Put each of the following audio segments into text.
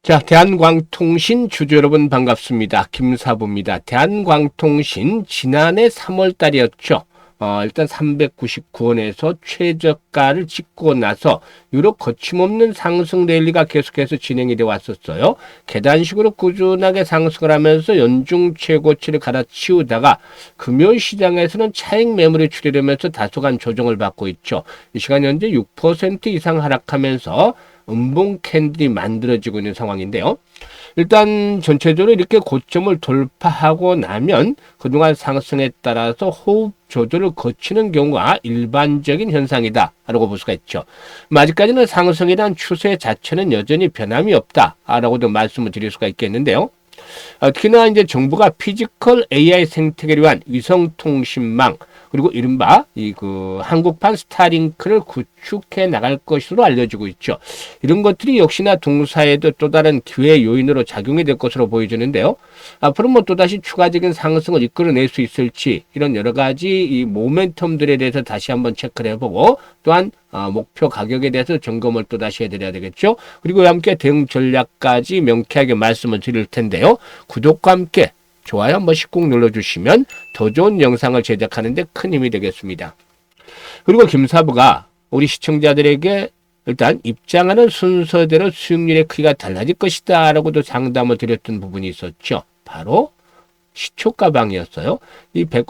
자, 대한광통신 주주 여러분 반갑습니다. 김사부입니다. 대한광통신 지난해 3월 달이었죠. 일단 399원에서 최저가를 찍고 나서 유로 거침없는 상승 랠리가 계속해서 진행이 되어 왔었어요. 계단식으로 꾸준하게 상승을 하면서 연중 최고치를 갈아치우다가 금요일 시장에서는 차익 매물이 출현하면서 다소간 조정을 받고 있죠. 이 시간 현재 6% 이상 하락하면서 음봉 캔들이 만들어지고 있는 상황인데요. 일단 전체적으로 이렇게 고점을 돌파하고 나면 그동안 상승에 따라서 호흡 조절을 거치는 경우가 일반적인 현상이다 라고 볼 수가 있죠. 아직까지는 상승에 대한 추세 자체는 여전히 변함이 없다 라고도 말씀을 드릴 수가 있겠는데요. 특히나 이제 정부가 피지컬 AI 생태계를 위한 위성통신망 그리고 이른바 한국판 스타링크를 구축해 나갈 것으로 알려지고 있죠. 이런 것들이 역시나 동사에도 또 다른 기회 요인으로 작용이 될 것으로 보여지는데요. 앞으로 또다시 추가적인 상승을 이끌어낼 수 있을지 이런 여러 가지 이 모멘텀들에 대해서 다시 한번 체크를 해보고 또한 목표 가격에 대해서 점검을 또 다시 해드려야 되겠죠. 그리고 함께 대응 전략까지 명쾌하게 말씀을 드릴 텐데요. 구독과 함께 좋아요 한 번씩 꼭 눌러주시면 더 좋은 영상을 제작하는 데 큰 힘이 되겠습니다. 그리고 김사부가 우리 시청자들에게 일단 입장하는 순서대로 수익률의 크기가 달라질 것이다 라고도 장담을 드렸던 부분이 있었죠. 바로 시초가방이었어요.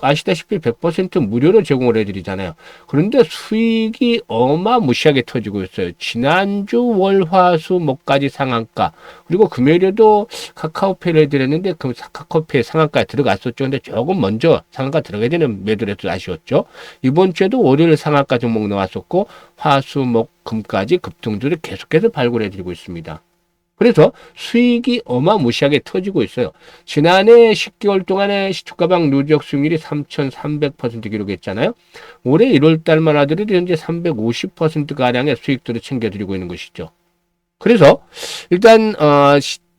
아시다시피 100% 무료로 제공을 해드리잖아요. 그런데 수익이 어마무시하게 터지고 있어요. 지난주 월화수 목까지 상한가 그리고 금요일에도 카카오페이를 해드렸는데 그 카카오페이 상한가에 들어갔었죠. 근데 조금 먼저 상한가 들어가야 되는 매도를 해도 아쉬웠죠. 이번 주에도 월요일 상한가 종목 나왔었고 화수 목 금까지 급등주를 계속해서 발굴해드리고 있습니다. 그래서 수익이 어마무시하게 터지고 있어요. 지난해 10개월 동안의 시초가방 누적 수익률이 3,300% 기록했잖아요. 올해 1월 달만 하더라도 현재 350%가량의 수익들을 챙겨드리고 있는 것이죠. 그래서 일단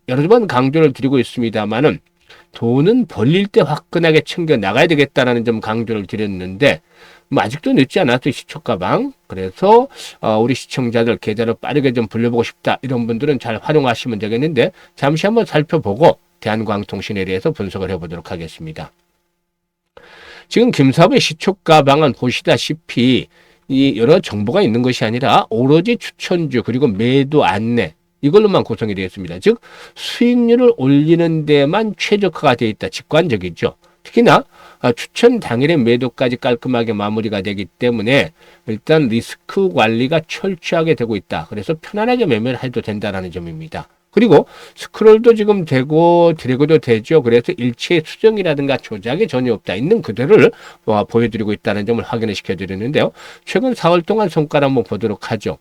여러 번 강조를 드리고 있습니다만은 돈은 벌릴 때 화끈하게 챙겨 나가야 되겠다라는 점 강조를 드렸는데 아직도 늦지 않았어요. 시초가방. 그래서 우리 시청자들 계좌를 빠르게 좀 불려보고 싶다 이런 분들은 잘 활용하시면 되겠는데 잠시 한번 살펴보고 대한광통신에 대해서 분석을 해보도록 하겠습니다. 지금 김사부의 시초가방은 보시다시피 이 여러 정보가 있는 것이 아니라 오로지 추천주 그리고 매도 안내 이걸로만 구성이 되어 있습니다. 즉 수익률을 올리는 데만 최적화가 되어 있다. 직관적이죠. 특히나 추천 당일의 매도까지 깔끔하게 마무리가 되기 때문에 일단 리스크 관리가 철저하게 되고 있다. 그래서 편안하게 매매를 해도 된다는 점입니다. 그리고 스크롤도 지금 되고 드래그도 되죠. 그래서 일체의 수정이라든가 조작이 전혀 없다. 있는 그대로를 보여드리고 있다는 점을 확인을 시켜드리는데요. 최근 4월 동안 성과를 한번 보도록 하죠.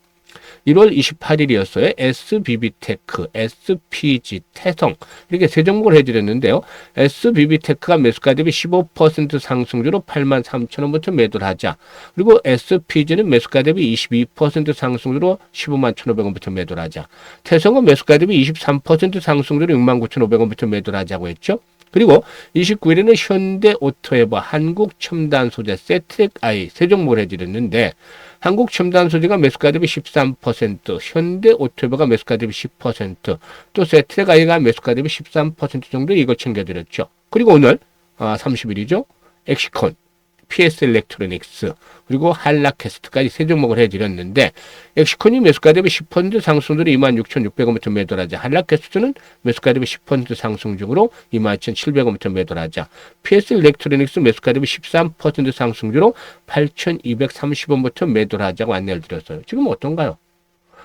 1월 28일이었어요. SBB테크, SPG, 태성 이렇게 세 종목을 해드렸는데요. SBB테크가 매수가 대비 15% 상승주로 83,000원부터 매도를 하자. 그리고 SPG는 매수가 대비 22% 상승주로 151,500원부터 매도를 하자. 태성은 매수가 대비 23% 상승주로 69,500원부터 매도를 하자고 했죠. 그리고 29일에는 현대오토에버, 한국첨단소재, 세트랙I 세 종목을 해드렸는데 한국첨단소재가 매수가 대비 13%, 현대오토에버가 매수가 대비 10%, 또 세트랙I가 매수가 대비 13% 정도 이걸 챙겨드렸죠. 그리고 오늘 30일이죠. 엑시콘, PS엘렉트로닉스 그리고 한라캐스트까지 세 종목을 해드렸는데 엑시콘이 매수가 대비 10% 상승으로 26,600원부터 매도를 하자. 한라캐스트는 매수가 대비 10% 상승 중으로 22,700원부터 매도를 하자. PS엘렉트로닉스 매수가 대비 13% 상승주로 8,230원부터 매도를 하자고 안내를 드렸어요. 지금 어떤가요?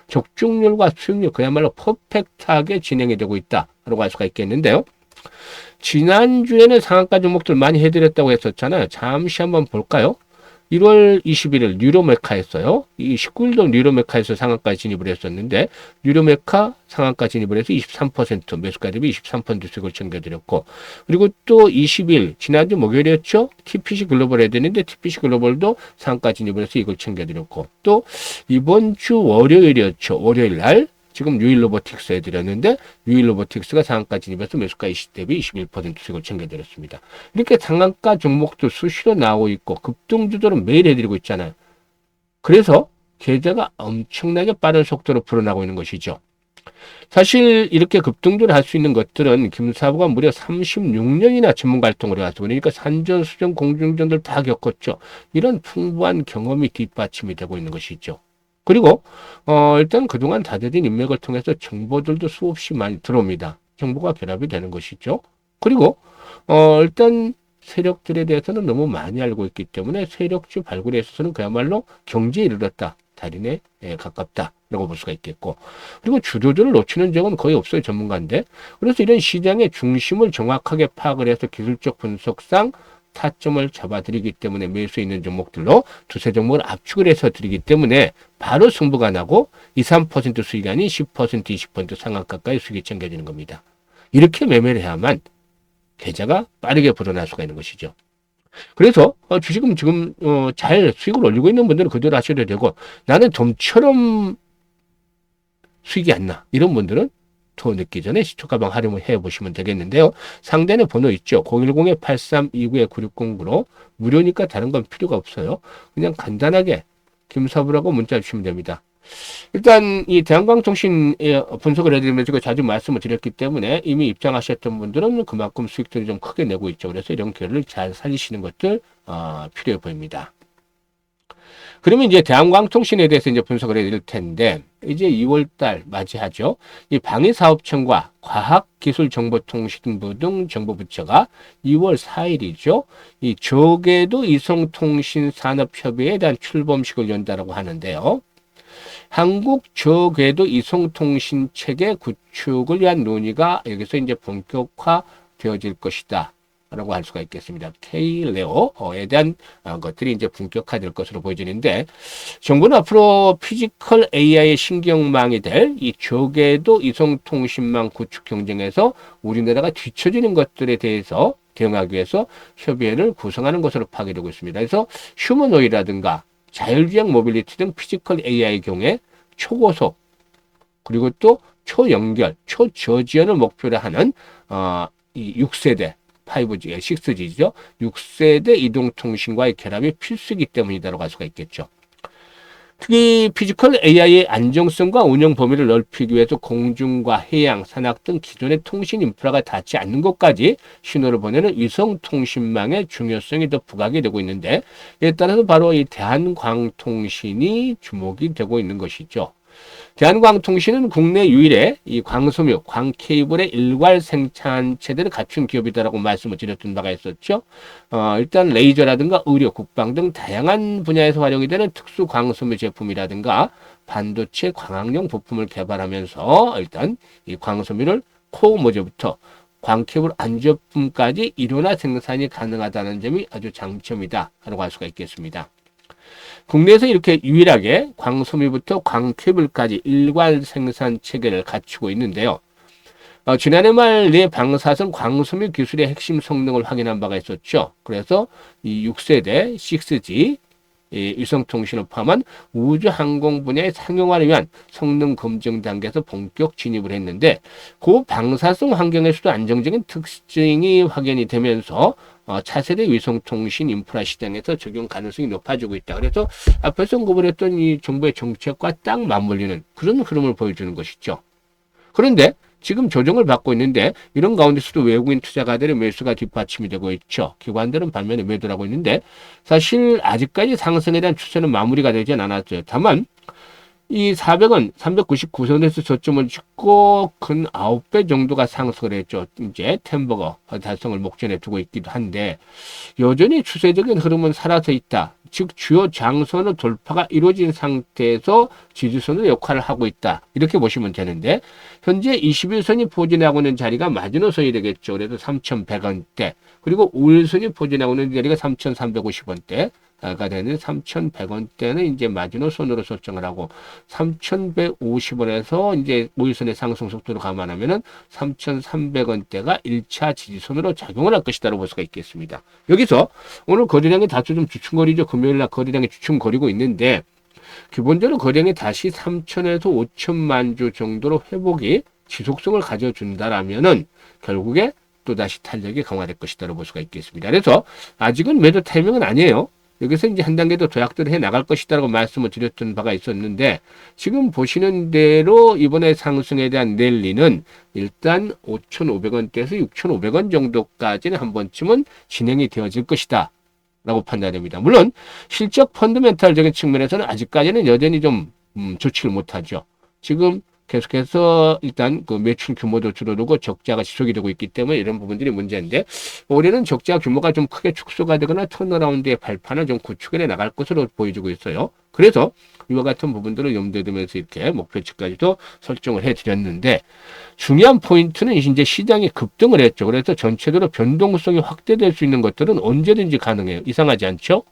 적중률과 수익률 그야말로 퍼펙트하게 진행이 되고 있다라고 할 수가 있겠는데요. 지난주에는 상한가 종목들 많이 해드렸다고 했었잖아요. 잠시 한번 볼까요? 1월 21일 뉴로메카였어요. 이 19일도 뉴로메카에서 상한가 진입을 했었는데 뉴로메카 상한가 진입을 해서 23% 매수가 대비 23% 수익을 챙겨드렸고 그리고 또 20일 지난주 목요일이었죠. TPC 글로벌 해야 되는데 TPC 글로벌도 상한가 진입을 해서 이걸 챙겨드렸고 또 이번 주 월요일이었죠. 월요일 날 지금 유일로보틱스 해드렸는데 유일로보틱스가 상한가 진입해서 매수가 20 대비 21% 수익을 챙겨드렸습니다. 이렇게 상한가 종목도 수시로 나오고 있고 급등주들은 매일 해드리고 있잖아요. 그래서 계좌가 엄청나게 빠른 속도로 불어나고 있는 것이죠. 사실 이렇게 급등주를 할 수 있는 것들은 김사부가 무려 36년이나 전문가 활동을 해왔어. 그러니까 산전, 수전, 공중전들 다 겪었죠. 이런 풍부한 경험이 뒷받침이 되고 있는 것이죠. 그리고 일단 그동안 다져진 인맥을 통해서 정보들도 수없이 많이 들어옵니다. 정보가 결합이 되는 것이죠. 그리고 일단 세력들에 대해서는 너무 많이 알고 있기 때문에 세력주 발굴에 있어서는 그야말로 경지에 이르렀다. 달인에 가깝다라고 볼 수가 있겠고, 그리고 주도주를 놓치는 적은 거의 없어요, 전문가인데. 그래서 이런 시장의 중심을 정확하게 파악을 해서 기술적 분석상 타점을 잡아드리기 때문에 매수 있는 종목들로 두세 종목을 압축을 해서 드리기 때문에 바로 승부가 나고 2, 3% 수익이 아닌 10%, 20% 상한가까지 수익이 챙겨지는 겁니다. 이렇게 매매를 해야만 계좌가 빠르게 불어날 수가 있는 것이죠. 그래서 주식은 지금 잘 수익을 올리고 있는 분들은 그대로 하셔도 되고, 나는 좀처럼 수익이 안 나, 이런 분들은 더 늦기 전에 시초가방 활용을 해보시면 되겠는데요. 상단에 번호 있죠. 010-8329-9609로 무료니까 다른 건 필요가 없어요. 그냥 간단하게 김사부라고 문자 주시면 됩니다. 일단 이 대한광통신 분석을 해드리면서 자주 말씀을 드렸기 때문에 이미 입장하셨던 분들은 그만큼 수익들이 좀 크게 내고 있죠. 그래서 이런 기회를 잘 살리시는 것들 필요해 보입니다. 그러면 이제 대한광통신에 대해서 이제 분석을 해드릴 텐데, 이제 2월달 맞이하죠. 이 방위사업청과 과학기술정보통신부 등 정보부처가 2월 4일이죠. 이 저궤도 이송통신산업협의회에 대한 출범식을 연다라고 하는데요. 한국 저궤도 이송통신 체계 구축을 위한 논의가 여기서 이제 본격화되어질 것이다 라고 할 수가 있겠습니다. K-레어에 대한 것들이 이제 본격화될 것으로 보여지는데, 정부는 앞으로 피지컬 AI의 신경망이 될 이 저궤도 이송통신망 구축 경쟁에서 우리나라가 뒤처지는 것들에 대해서 대응하기 위해서 협의회를 구성하는 것으로 파악되고 있습니다. 그래서 휴머노이라든가 자율주행 모빌리티 등 피지컬 AI의 경우에 초고속, 그리고 또 초연결, 초저지연을 목표로 하는 이 6세대 5G, 6G죠. 6세대 이동통신과의 결합이 필수이기 때문이다라고 할 수가 있겠죠. 특히 피지컬 AI의 안정성과 운영 범위를 넓히기 위해서 공중과 해양, 산악 등 기존의 통신 인프라가 닿지 않는 곳까지 신호를 보내는 위성통신망의 중요성이 더 부각이 되고 있는데, 이에 따라서 바로 이 대한광통신이 주목이 되고 있는 것이죠. 대한광통신은 국내 유일의 이 광섬유, 광케이블의 일괄 생산 체제를 갖춘 기업이다라고 말씀을 드렸던 바가 있었죠. 일단 레이저라든가 의료, 국방 등 다양한 분야에서 활용이 되는 특수 광섬유 제품이라든가 반도체 광학용 부품을 개발하면서 일단 이 광섬유를 코어 모듈부터 광케이블 안제품까지 일원화 생산이 가능하다는 점이 아주 장점이다라고 할 수가 있겠습니다. 국내에서 이렇게 유일하게 광섬유부터 광케이블까지 일괄 생산 체계를 갖추고 있는데요. 지난해 말 내 방사선 광섬유 기술의 핵심 성능을 확인한 바가 있었죠. 그래서 이 6세대 6G 위성통신을 포함한 우주항공 분야의 상용화를 위한 성능 검증 단계에서 본격 진입을 했는데, 그 방사성 환경에서도 안정적인 특징이 확인이 되면서 차세대 위성통신 인프라 시장에서 적용 가능성이 높아지고 있다. 그래서 앞에서 언급을 했던 이 정부의 정책과 딱 맞물리는 그런 흐름을 보여주는 것이죠. 그런데 지금 조정을 받고 있는데, 이런 가운데서도 외국인 투자가들의 매수가 뒷받침이 되고 있죠. 기관들은 반면에 매도를 하고 있는데, 사실 아직까지 상승에 대한 추세는 마무리가 되지 않았어요. 다만 이 400원, 399선에서 저점을 찍고 근 9배 정도가 상승을 했죠. 이제 템버거 달성을 목전에 두고 있기도 한데, 여전히 추세적인 흐름은 살아서 있다. 즉 주요 장선의 돌파가 이루어진 상태에서 지지선의 역할을 하고 있다. 이렇게 보시면 되는데, 현재 21선이 포진하고 있는 자리가 마지노선이 되겠죠. 그래서 3,100원대. 그리고 우일선이 포진하고 있는 자리가 3,350원대. 가 되는 3,100원대는 이제 마지노선으로 설정을 하고, 3,150원에서 이제 5일선의 상승 속도를 감안하면은 3,300원대가 1차 지지선으로 작용을 할 것이다라고 볼 수가 있겠습니다. 여기서 오늘 거래량이 다소 좀 주춤거리죠. 금요일날 거래량이 주춤거리고 있는데, 기본적으로 거래량이 다시 3,000에서 5천만 주 정도로 회복이 지속성을 가져준다라면은 결국에 또다시 탄력이 강화될 것이다라고 볼 수가 있겠습니다. 그래서 아직은 매도 타이밍은 아니에요. 여기서 이제 한 단계 더 도약들을 해 나갈 것이다라고 말씀을 드렸던 바가 있었는데, 지금 보시는 대로 이번에 상승에 대한 랠리는 일단 5,500원대에서 6,500원 정도까지는 한 번쯤은 진행이 되어질 것이다 라고 판단됩니다. 물론 실적 펀더멘탈적인 측면에서는 아직까지는 여전히 좀 좋지를 못하죠. 지금 계속해서 일단 그 매출 규모도 줄어들고 적자가 지속이 되고 있기 때문에 이런 부분들이 문제인데, 올해는 적자 규모가 좀 크게 축소가 되거나 턴어라운드의 발판을 좀 구축해 나갈 것으로 보여지고 있어요. 그래서 이와 같은 부분들을 염두에 두면서 이렇게 목표치까지도 설정을 해드렸는데, 중요한 포인트는 이제 시장이 급등을 했죠. 그래서 전체적으로 변동성이 확대될 수 있는 것들은 언제든지 가능해요. 이상하지 않죠?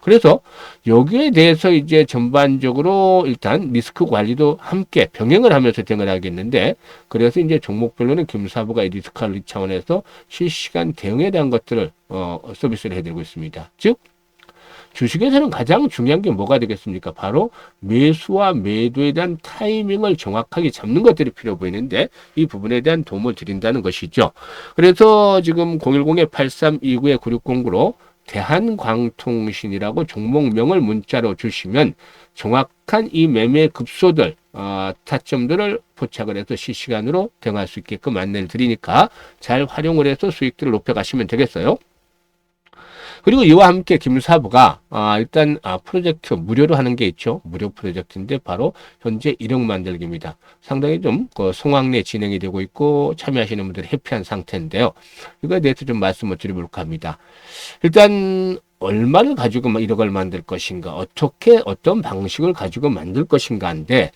그래서 여기에 대해서 이제 전반적으로 일단 리스크 관리도 함께 병행을 하면서 대응을 하겠는데, 그래서 이제 종목별로는 김사부가 이 리스크 관리 차원에서 실시간 대응에 대한 것들을 서비스를 해드리고 있습니다. 즉 주식에서는 가장 중요한 게 뭐가 되겠습니까? 바로 매수와 매도에 대한 타이밍을 정확하게 잡는 것들이 필요 보이는데, 이 부분에 대한 도움을 드린다는 것이죠. 그래서 지금 010-8329-9609로 대한광통신이라고 종목명을 문자로 주시면 정확한 이 매매 급소들, 타점들을 포착을 해서 실시간으로 대응할 수 있게끔 안내를 드리니까 잘 활용을 해서 수익들을 높여가시면 되겠어요. 그리고 이와 함께 김사부가 일단 프로젝트 무료로 하는 게 있죠. 무료 프로젝트인데 바로 현재 1억 만들기입니다. 상당히 좀 성황리에 진행이 되고 있고 참여하시는 분들이 해피한 상태인데요. 이거에 대해서 좀 말씀을 드려볼까 합니다. 일단 얼마를 가지고 1억을 만들 것인가, 어떻게 어떤 방식을 가지고 만들 것인가인데,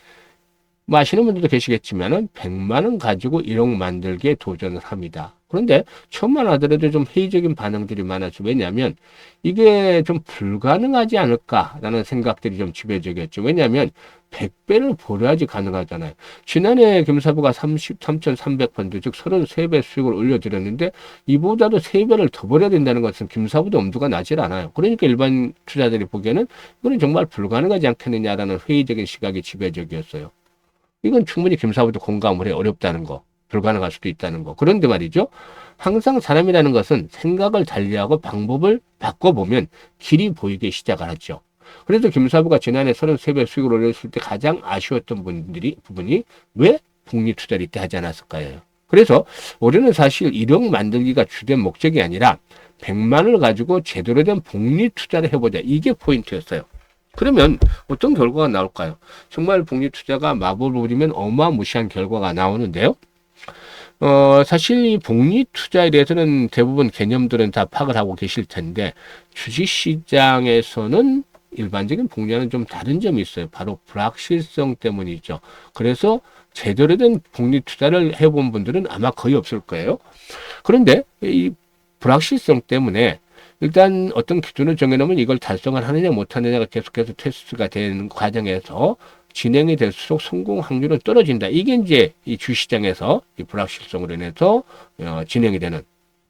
뭐 아시는 분들도 계시겠지만은 100만 원 가지고 1억 만들기에 도전을 합니다. 그런데 처음만 하더라도 좀 회의적인 반응들이 많았죠. 왜냐하면 이게 좀 불가능하지 않을까라는 생각들이 좀 지배적이었죠. 왜냐하면 100배를 벌어야지 가능하잖아요. 지난해 김사부가 33,300펀드, 즉 33배 수익을 올려드렸는데 이보다도 3배를 더 벌어야 된다는 것은 김사부도 엄두가 나질 않아요. 그러니까 일반 투자들이 보기에는 이거는 정말 불가능하지 않겠느냐라는 회의적인 시각이 지배적이었어요. 이건 충분히 김사부도 공감을 해. 어렵다는 거, 불가능할 수도 있다는 거. 그런데 말이죠, 항상 사람이라는 것은 생각을 달리하고 방법을 바꿔보면 길이 보이기 시작을 하죠. 그래서 김사부가 지난해 33배 수익을 올렸을 때 가장 아쉬웠던 부분이 왜 복리 투자를 이때 하지 않았을까요? 그래서 올해는 사실 1억 만들기가 주된 목적이 아니라 100만 원을 가지고 제대로 된 복리 투자를 해보자, 이게 포인트였어요. 그러면 어떤 결과가 나올까요? 정말 복리 투자가 마법을 부리면 어마무시한 결과가 나오는데요. 사실 이 복리 투자에 대해서는 대부분 개념들은 다 파악을 하고 계실 텐데, 주식시장에서는 일반적인 복리와는 좀 다른 점이 있어요. 바로 불확실성 때문이죠. 그래서 제대로 된 복리 투자를 해본 분들은 아마 거의 없을 거예요. 그런데 이 불확실성 때문에 일단 어떤 기준을 정해놓으면 이걸 달성을 하느냐 못하느냐가 계속해서 테스트가 되는 과정에서 진행이 될수록 성공 확률은 떨어진다. 이게 이제 이 주시장에서 이 불확실성으로 인해서 진행이 되는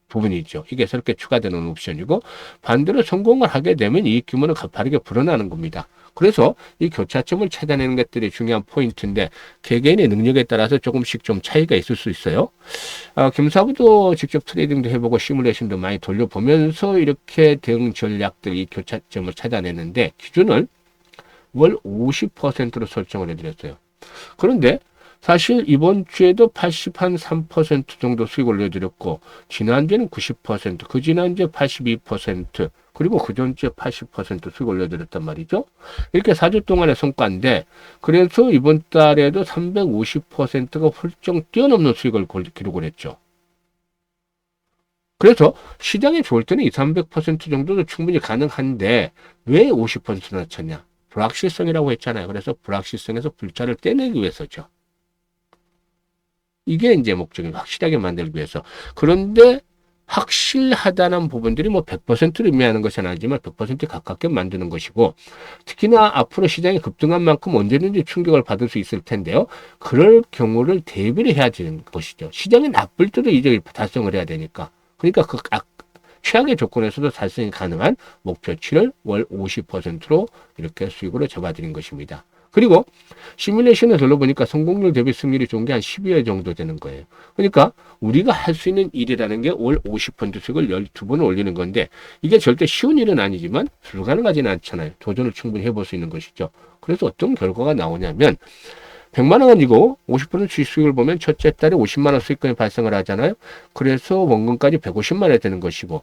부분이 있죠. 이게 새롭게 추가되는 옵션이고, 반대로 성공을 하게 되면 이익 규모는 가파르게 불어나는 겁니다. 그래서 이 교차점을 찾아내는 것들이 중요한 포인트인데, 개개인의 능력에 따라서 조금씩 좀 차이가 있을 수 있어요. 김사부도 직접 트레이딩도 해보고 시뮬레이션도 많이 돌려보면서 이렇게 대응 전략들, 이 교차점을 찾아내는데 기준을 월 50%로 설정을 해드렸어요. 그런데 사실 이번 주에도 83% 정도 수익 올려드렸고, 지난주에는 90%, 그 지난주에 82%, 그리고 그 전주에 80% 수익 올려드렸단 말이죠. 이렇게 4주 동안의 성과인데, 그래서 이번 달에도 350%가 훌쩍 뛰어넘는 수익을 기록을 했죠. 그래서 시장이 좋을 때는 200-300% 정도도 충분히 가능한데 왜 50%나 쳤냐? 불확실성이라고 했잖아요. 그래서 불확실성에서 불자를 떼내기 위해서죠. 이게 이제 목적이 확실하게 만들기 위해서. 그런데 확실하다는 부분들이 뭐 100%를 의미하는 것은 아니지만 100% 가깝게 만드는 것이고, 특히나 앞으로 시장이 급등한 만큼 언제든지 충격을 받을 수 있을 텐데요. 그럴 경우를 대비를 해야 되는 것이죠. 시장이 나쁠 때도 이제 달성을 해야 되니까. 그러니까 그 최악의 조건에서도 달성이 가능한 목표치를 월 50%로 이렇게 수익으로 잡아드린 것입니다. 그리고 시뮬레이션을 둘러보니까 성공률 대비 승률이 좋은 게 한 12회 정도 되는 거예요. 그러니까 우리가 할 수 있는 일이라는 게 월 50%씩을 12번을 올리는 건데 이게 절대 쉬운 일은 아니지만 불가능하지는 않잖아요. 도전을 충분히 해볼 수 있는 것이죠. 그래서 어떤 결과가 나오냐면 100만 원 가지고 50% 주식수익을 보면 첫째 달에 50만 원 수익금이 발생을 하잖아요. 그래서 원금까지 150만 원이 되는 것이고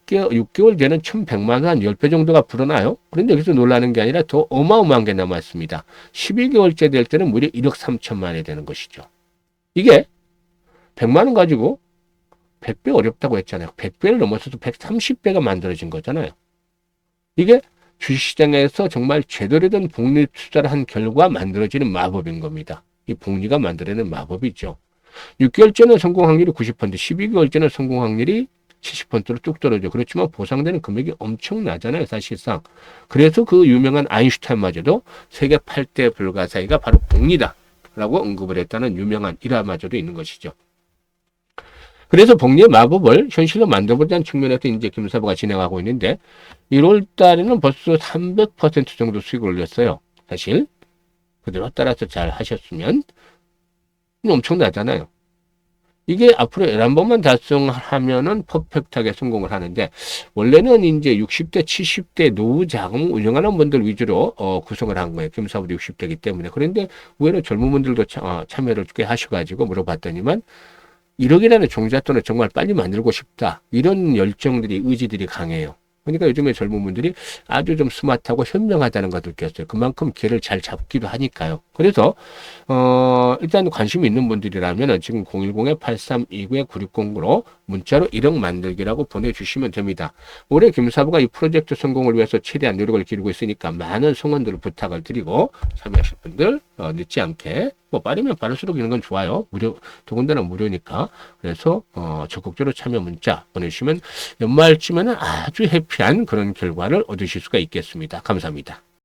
6개월 뒤에는 1100만 원 한 10배 정도가 불어나요. 그런데 여기서 놀라는 게 아니라 더 어마어마한 게 남았습니다. 12개월째 될 때는 무려 1억 3천만 원이 되는 것이죠. 이게 100만 원 가지고 100배 어렵다고 했잖아요. 100배를 넘어서도 130배가 만들어진 거잖아요. 이게 주식시장에서 정말 제대로 된 복리 투자를 한 결과 만들어지는 마법인 겁니다. 이 복리가 만들어내는 마법이죠. 6개월째는 성공 확률이 90%, 12개월째는 성공 확률이 70%로 뚝 떨어져. 그렇지만 보상되는 금액이 엄청나잖아요, 사실상. 그래서 그 유명한 아인슈타인마저도 세계 8대 불가사의가 바로 복리다 라고 언급을 했다는 유명한 일화마저도 있는 것이죠. 그래서 복리의 마법을 현실로 만들어보자는 측면에서 이제 김사부가 진행하고 있는데 1월 달에는 벌써 300% 정도 수익을 올렸어요. 사실 그대로 따라서 잘 하셨으면 엄청나잖아요. 이게 앞으로 11번만 달성하면은 퍼펙트하게 성공을 하는데 원래는 이제 60대, 70대 노후 자금 운영하는 분들 위주로 구성을 한 거예요. 김사부도 60대이기 때문에. 그런데 의외로 젊은 분들도 참여를 꽤 하셔가지고 물어봤더니만 1억이라는 종잣돈을 정말 빨리 만들고 싶다. 이런 열정들이, 의지들이 강해요. 그러니까 요즘에 젊은 분들이 아주 좀 스마트하고 현명하다는 걸 느꼈어요. 그만큼 기회를 잘 잡기도 하니까요. 그래서 일단 관심이 있는 분들이라면 지금 010-8329-9609로 문자로 1억 만들기라고 보내주시면 됩니다. 올해 김사부가 이 프로젝트 성공을 위해서 최대한 노력을 기울이고 있으니까 많은 성원들을 부탁을 드리고 참여하실 분들 늦지 않게 빠르면 빠를수록 이런 건 좋아요. 더군다나 무료니까. 그래서 적극적으로 참여 문자 보내주시면 연말쯤에는 아주 해피한 그런 결과를 얻으실 수가 있겠습니다. 감사합니다.